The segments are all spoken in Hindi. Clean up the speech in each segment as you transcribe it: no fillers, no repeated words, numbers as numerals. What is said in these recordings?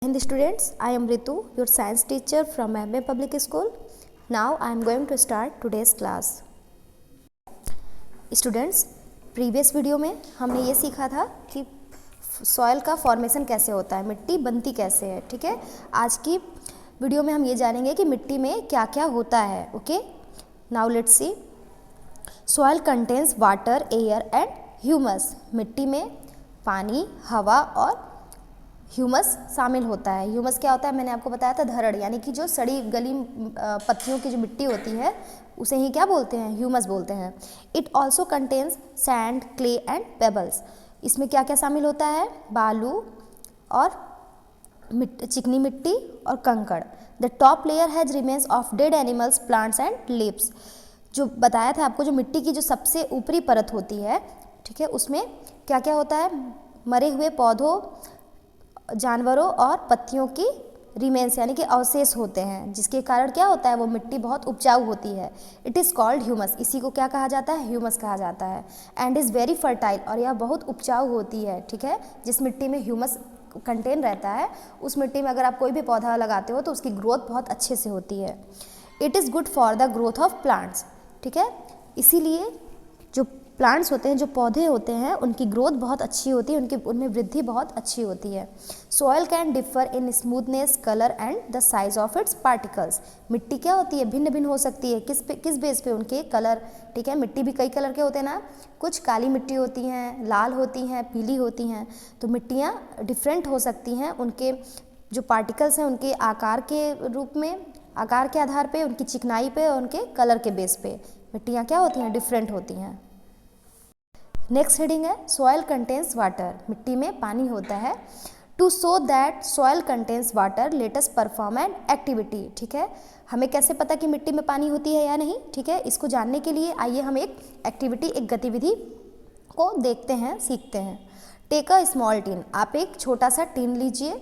Hello students, I am Ritu, your science teacher from MA Public School. Now I am going to start today's class. Students, previous video में हमने ये सीखा था कि सॉइल का फॉर्मेशन कैसे होता है, मिट्टी बनती कैसे है. ठीक है, आज की वीडियो में हम ये जानेंगे कि मिट्टी में क्या क्या होता है. Okay, now let's see. Soil contains water, air and humus. मिट्टी में पानी, हवा और ह्यूमस शामिल होता है. ह्यूमस क्या होता है, मैंने आपको बताया था, धरड़, यानी कि जो सड़ी गली पत्तियों की जो मिट्टी होती है उसे ही क्या बोलते हैं, ह्यूमस बोलते हैं. It also contains sand, clay and pebbles. इसमें क्या क्या शामिल होता है, बालू और चिकनी मिट्टी और कंकड़. The top layer has remains of dead animals, plants and leaves. जो बताया था आपको, जो मिट्टी की जो सबसे ऊपरी परत होती है, ठीक है, उसमें क्या क्या होता है, मरे हुए पौधों, जानवरों और पत्तियों की रिमेन्स यानी कि अवशेष होते हैं, जिसके कारण क्या होता है, वो मिट्टी बहुत उपजाऊ होती है. It is called humus. इसी को क्या कहा जाता है, ह्यूमस कहा जाता है. एंड इज़ वेरी फर्टाइल, और यह बहुत उपजाऊ होती है. ठीक है, जिस मिट्टी में ह्यूमस कंटेन रहता है उस मिट्टी में अगर आप कोई भी पौधा लगाते हो तो उसकी ग्रोथ बहुत अच्छे से होती है. It is good for the growth of plants. ठीक है, इसीलिए जो प्लांट्स होते हैं, जो पौधे होते हैं, उनकी ग्रोथ बहुत अच्छी होती है, उनमें वृद्धि बहुत अच्छी होती है. Soil can differ in smoothness, colour and the size of its particles. मिट्टी क्या होती है, भिन्न भिन्न हो सकती है. किस बेस पे, उनके कलर. ठीक है, मिट्टी भी कई कलर के होते हैं ना, कुछ काली मिट्टी होती हैं, लाल होती हैं, पीली होती हैं. तो मिट्टियाँ डिफरेंट हो सकती हैं उनके जो पार्टिकल्स हैं उनके आकार के रूप में, आकार के आधार पे, उनकी चिकनाई पे और उनके कलर के बेस पे मिट्टियाँ क्या होती हैं, डिफरेंट होती हैं. नेक्स्ट हेडिंग है सॉइल कंटेन्स वाटर. मिट्टी में पानी होता है. To show that soil contains water let us perform an activity. ठीक है, हमें कैसे पता कि मिट्टी में पानी होती है या नहीं. ठीक है, इसको जानने के लिए आइए हम एक एक्टिविटी, एक गतिविधि को देखते हैं, सीखते हैं. Take a small tin. आप एक छोटा सा टिन लीजिए.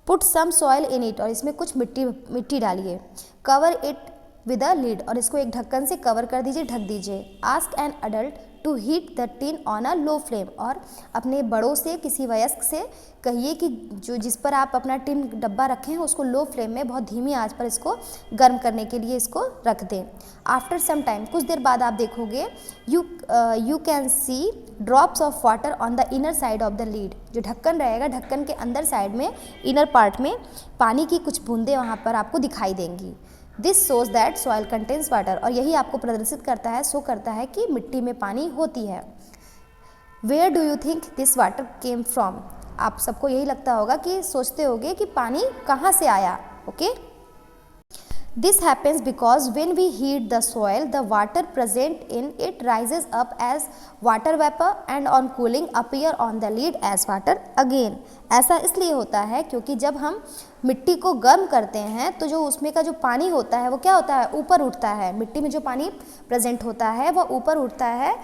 Put some soil in it. और इसमें कुछ मिट्टी डालिए. Cover it with a lid. और इसको एक ढक्कन से कवर कर दीजिए, ढक दीजिए. Ask an adult to heat the tin on a low flame. और अपने बड़ों से, किसी वयस्क से कहिए कि जिस पर आप अपना टिन डब्बा रखे हैं उसको लो फ्लेम में, बहुत धीमी आंच पर इसको गर्म करने के लिए इसको रख दें. आफ्टर सम टाइम, कुछ देर बाद आप देखोगे, you can see drops of water on the inner side of the lead. जो ढक्कन रहेगा, ढक्कन के अंदर साइड में, इनर पार्ट में पानी की कुछ बूंदें वहाँ पर आपको दिखाई देंगी. This shows that soil contains water. और यही आपको प्रदर्शित करता है, शो करता है कि मिट्टी में पानी होती है. Where do you think this water came from. आप सबको यही लगता होगा कि सोचते होगे कि पानी कहाँ से आया. Okay, this happens because when we heat the soil, the water present in it rises up as water vapor and on cooling appear on the lid as water again. ऐसा इसलिए होता है क्योंकि जब हम मिट्टी को गर्म करते हैं तो जो उसमें का जो पानी होता है वो क्या होता है, ऊपर उठता है. मिट्टी में जो पानी प्रेजेंट होता है वह ऊपर उठता है,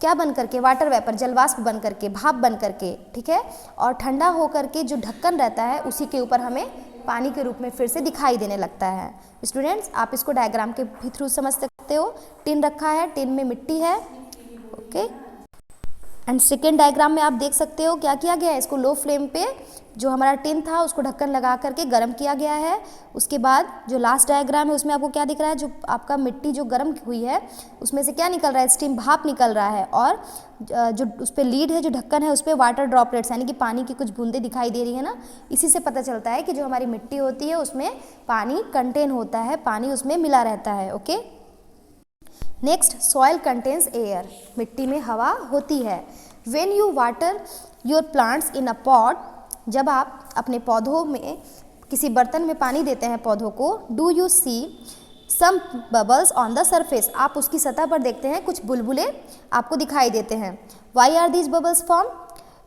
क्या बन करके, वाटर वेपर, जलवाष्प बन करके, भाप बन करके. ठीक है, और ठंडा होकर के जो ढक्कन रहता है उसी के ऊपर हमें पानी के रूप में फिर से दिखाई देने लगता है. स्टूडेंट्स, आप इसको डायग्राम के भी थ्रू समझ सकते हो. टिन रखा है, टिन में मिट्टी है. ओके, एंड सेकेंड डायग्राम में आप देख सकते हो क्या किया गया है, इसको लो फ्लेम पे जो हमारा टिन था उसको ढक्कन लगा करके गर्म किया गया है. उसके बाद जो लास्ट डायग्राम है उसमें आपको क्या दिख रहा है, जो आपका मिट्टी जो गर्म हुई है उसमें से क्या निकल रहा है, स्टीम, भाप निकल रहा है. और जो उस पर लीड है, जो ढक्कन है, उस पर वाटर ड्रॉपलेट्स यानी कि पानी की कुछ बूंदें दिखाई दे रही है ना. इसी से पता चलता है कि जो हमारी मिट्टी होती है उसमें पानी कंटेन होता है, पानी उसमें मिला रहता है. Okay, next, soil contains air. मिट्टी में हवा होती है. When you water your plants in a pot. जब आप अपने पौधों में किसी बर्तन में पानी देते हैं पौधों को, do you see some bubbles on the surface. आप उसकी सतह पर देखते हैं कुछ बुलबुले आपको दिखाई देते हैं. Why are these bubbles form.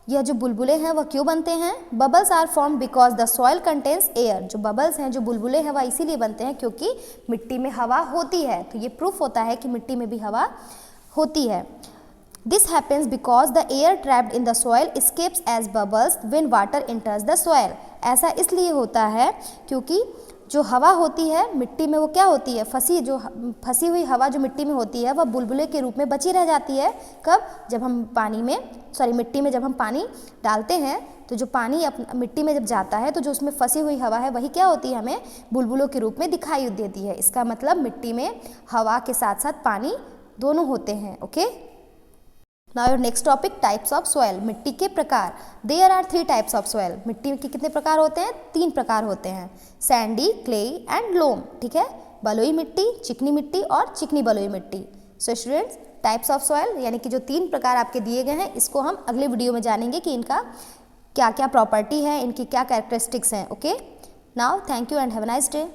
यह जो बुलबुले हैं वह क्यों बनते हैं. Bubbles are form because the soil contains air. जो बबल्स हैं, जो बुलबुले हैं, वह इसीलिए बनते हैं क्योंकि मिट्टी में हवा होती है. तो ये प्रूफ होता है कि मिट्टी में भी हवा होती है. This happens because the air trapped in the soil escapes as bubbles when water enters the soil. ऐसा इसलिए होता है क्योंकि जो हवा होती है मिट्टी में वो क्या होती है, फंसी हुई हवा जो मिट्टी में होती है वह बुलबुले के रूप में बची रह जाती है। कब? जब हम मिट्टी में जब हम पानी डालते हैं तो जो पानी मिट्टी में जब जाता है तो जो उसमें फंसी हुई हवा है वही क्या होती है, हमें बुलबुलों के रूप में दिखाई देती है। इसका मतलब मिट्टी में हवा के साथ साथ पानी दोनों होते हैं। Okay, now your next topic, types of soil, मिट्टी के प्रकार। There are 3 types of soil, मिट्टी के कितने प्रकार होते हैं? 3 प्रकार होते हैं, सैंडी, क्ले एंड लोम। ठीक है, बलुई मिट्टी, चिकनी मिट्टी और चिकनी बलुई मिट्टी। So students, types of soil यानी कि जो 3 प्रकार आपके दिए गए हैं, इसको हम अगले वीडियो में जानेंगे कि इनका क्या क्या प्रॉपर्टी है, इनकी क्या कैरेक्टरिस्टिक्स हैं। Okay, now thank you and have a nice day.